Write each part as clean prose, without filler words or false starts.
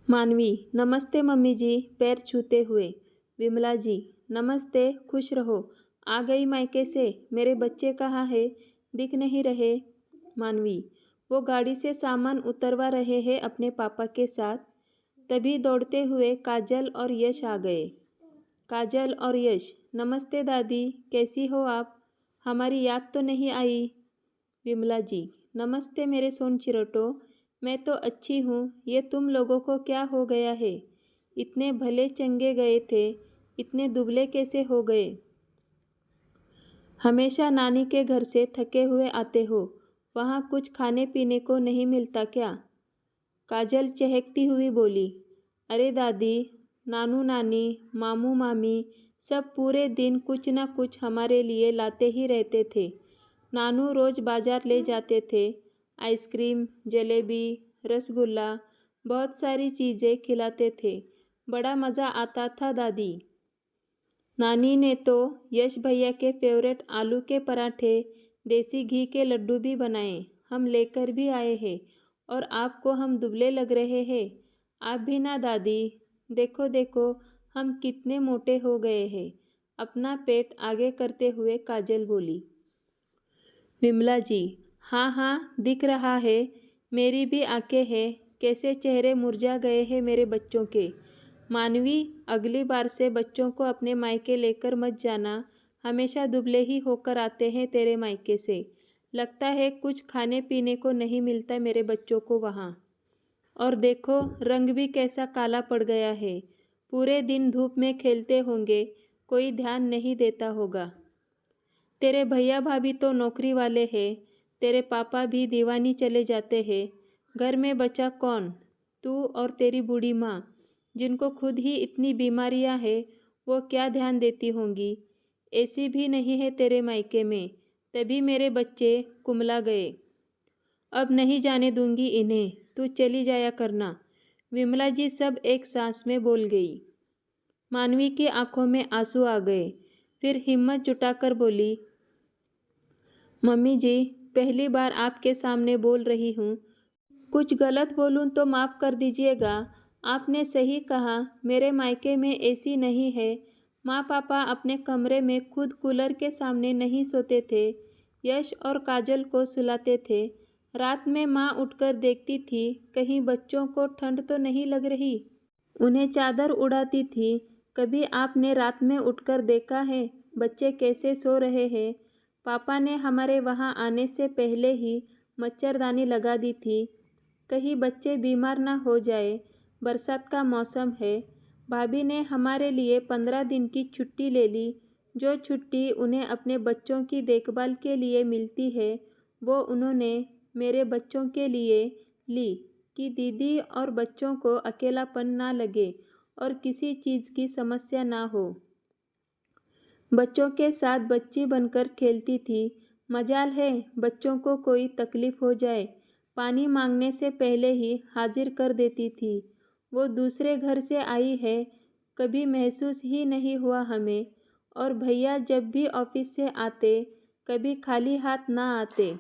मानवी, नमस्ते मम्मी जी, पैर छूते हुए। विमला जी, नमस्ते, खुश रहो। आ गई मायके से। मेरे बच्चे कहाँ है? दिख नहीं रहे। मानवी, वो गाड़ी से सामान उतरवा रहे हैं अपने पापा के साथ। तभी दौड़ते हुए काजल और यश आ गए। काजल और यश, नमस्ते दादी, कैसी हो आप? हमारी याद तो नहीं आई? विमला जी, नमस्ते मेरे सोन चिरोटो, मैं तो अच्छी हूँ। ये तुम लोगों को क्या हो गया है? इतने भले चंगे गए थे, इतने दुबले कैसे हो गए? हमेशा नानी के घर से थके हुए आते हो, वहाँ कुछ खाने पीने को नहीं मिलता क्या? काजल चहकती हुई बोली, अरे दादी, नानू नानी, मामू मामी सब पूरे दिन कुछ न कुछ हमारे लिए लाते ही रहते थे। नानू रोज़ बाजार ले जाते थे। आइसक्रीम, जलेबी, रसगुल्ला, बहुत सारी चीज़ें खिलाते थे। बड़ा मज़ा आता था दादी। नानी ने तो यश भैया के फेवरेट आलू के पराठे, देसी घी के लड्डू भी बनाए। हम लेकर भी आए हैं। और आपको हम दुबले लग रहे हैं। आप भी ना दादी, देखो देखो हम कितने मोटे हो गए हैं। अपना पेट आगे करते हुए काजल बोली। विमला जी, हाँ हाँ दिख रहा है। मेरी भी आंखें हैं। कैसे चेहरे मुरझा गए हैं मेरे बच्चों के। मानवी, अगली बार से बच्चों को अपने मायके लेकर मत जाना। हमेशा दुबले ही होकर आते हैं तेरे मायके से। लगता है कुछ खाने पीने को नहीं मिलता मेरे बच्चों को वहाँ। और देखो रंग भी कैसा काला पड़ गया है। पूरे दिन धूप में खेलते होंगे, कोई ध्यान नहीं देता होगा। तेरे भैया भाभी तो नौकरी वाले हैं। तेरे पापा भी दीवानी चले जाते हैं। घर में बचा कौन? तू और तेरी बूढ़ी माँ, जिनको खुद ही इतनी बीमारियां हैं, वो क्या ध्यान देती होंगी। ऐसी भी नहीं है तेरे मायके में, तभी मेरे बच्चे कुमला गए। अब नहीं जाने दूंगी इन्हें, तू चली जाया करना। विमला जी सब एक सांस में बोल गई। मानवी की आंखों में आंसू आ गए। फिर हिम्मत जुटाकर बोली, मम्मी जी, पहली बार आपके सामने बोल रही हूँ। कुछ गलत बोलूँ तो माफ़ कर दीजिएगा। आपने सही कहा, मेरे मायके में एसी नहीं है। माँ पापा अपने कमरे में खुद कूलर के सामने नहीं सोते थे। यश और काजल को सुलाते थे। रात में माँ उठकर देखती थी, कहीं बच्चों को ठंड तो नहीं लग रही। उन्हें चादर उड़ाती थी। कभी आपने रात में उठकर देखा है बच्चे कैसे सो रहे हैं? पापा ने हमारे वहाँ आने से पहले ही मच्छरदानी लगा दी थी, कहीं बच्चे बीमार ना हो जाए। बरसात का मौसम है। भाभी ने हमारे लिए 15 दिन की छुट्टी ले ली। जो छुट्टी उन्हें अपने बच्चों की देखभाल के लिए मिलती है, वो उन्होंने मेरे बच्चों के लिए ली कि दीदी और बच्चों को अकेलापन ना लगे और किसी चीज़ की समस्या ना हो। बच्चों के साथ बच्ची बनकर खेलती थी। मजाल है बच्चों को कोई तकलीफ हो जाए, पानी मांगने से पहले ही हाजिर कर देती थी। वो दूसरे घर से आई है, कभी महसूस ही नहीं हुआ हमें। और भैया जब भी ऑफिस से आते, कभी खाली हाथ ना आते।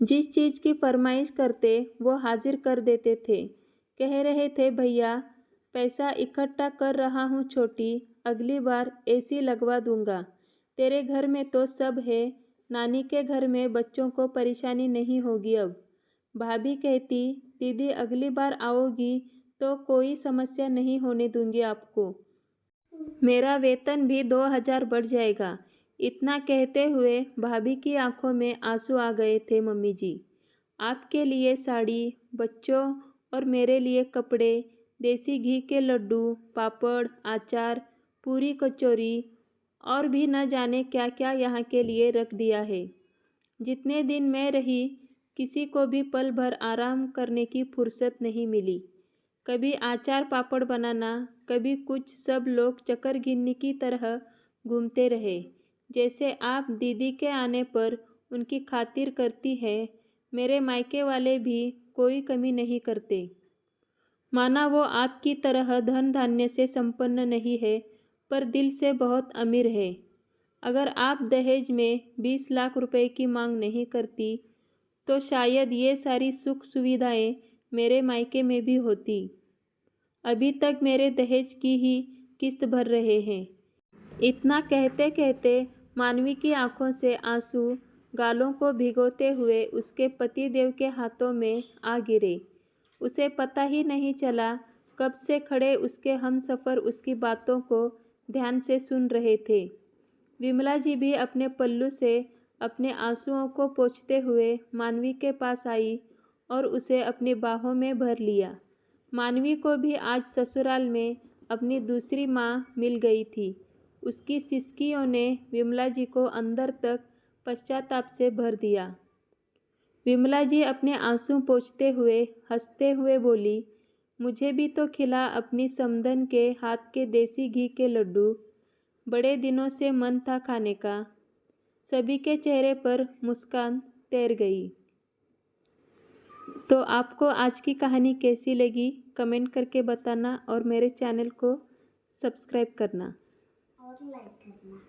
जिस चीज़ की फरमाइश करते वो हाजिर कर देते थे। कह रहे थे, भैया पैसा इकट्ठा कर रहा हूँ छोटी, अगली बार एसी लगवा दूंगा। तेरे घर में तो सब है, नानी के घर में बच्चों को परेशानी नहीं होगी अब। भाभी कहती, दीदी अगली बार आओगी तो कोई समस्या नहीं होने दूंगी आपको। मेरा वेतन भी 2000 बढ़ जाएगा। इतना कहते हुए भाभी की आंखों में आंसू आ गए थे। मम्मी जी, आपके लिए साड़ी, बच्चों और मेरे लिए कपड़े, देसी घी के लड्डू, पापड़, अचार, पूरी कचौरी और भी न जाने क्या क्या यहाँ के लिए रख दिया है। जितने दिन मैं रही, किसी को भी पल भर आराम करने की फुर्सत नहीं मिली। कभी अचार पापड़ बनाना, कभी कुछ, सब लोग चक्कर गिननी की तरह घूमते रहे। जैसे आप दीदी के आने पर उनकी खातिर करती है, मेरे मायके वाले भी कोई कमी नहीं करते। माना वो आपकी तरह धन धान्य से संपन्न नहीं है, पर दिल से बहुत अमीर है। अगर आप दहेज में 20 लाख रुपए की मांग नहीं करती, तो शायद ये सारी सुख सुविधाएं मेरे मायके में भी होती। अभी तक मेरे दहेज की ही किस्त भर रहे हैं। इतना कहते कहते मानवी की आंखों से आंसू गालों को भिगोते हुए उसके पतिदेव के हाथों में आ गिरे। उसे पता ही नहीं चला कब से खड़े उसके हमसफ़र उसकी बातों को ध्यान से सुन रहे थे। विमला जी भी अपने पल्लू से अपने आंसुओं को पोंछते हुए मानवी के पास आई और उसे अपनी बाहों में भर लिया। मानवी को भी आज ससुराल में अपनी दूसरी माँ मिल गई थी। उसकी सिसकियों ने विमला जी को अंदर तक पश्चाताप से भर दिया। विमला जी अपने आंसू पोंछते हुए हंसते हुए बोली, मुझे भी तो खिला अपनी समधन के हाथ के देसी घी के लड्डू। बड़े दिनों से मन था खाने का। सभी के चेहरे पर मुस्कान तैर गई। तो आपको आज की कहानी कैसी लगी कमेंट करके बताना और मेरे चैनल को सब्सक्राइब करना और लाइक करना।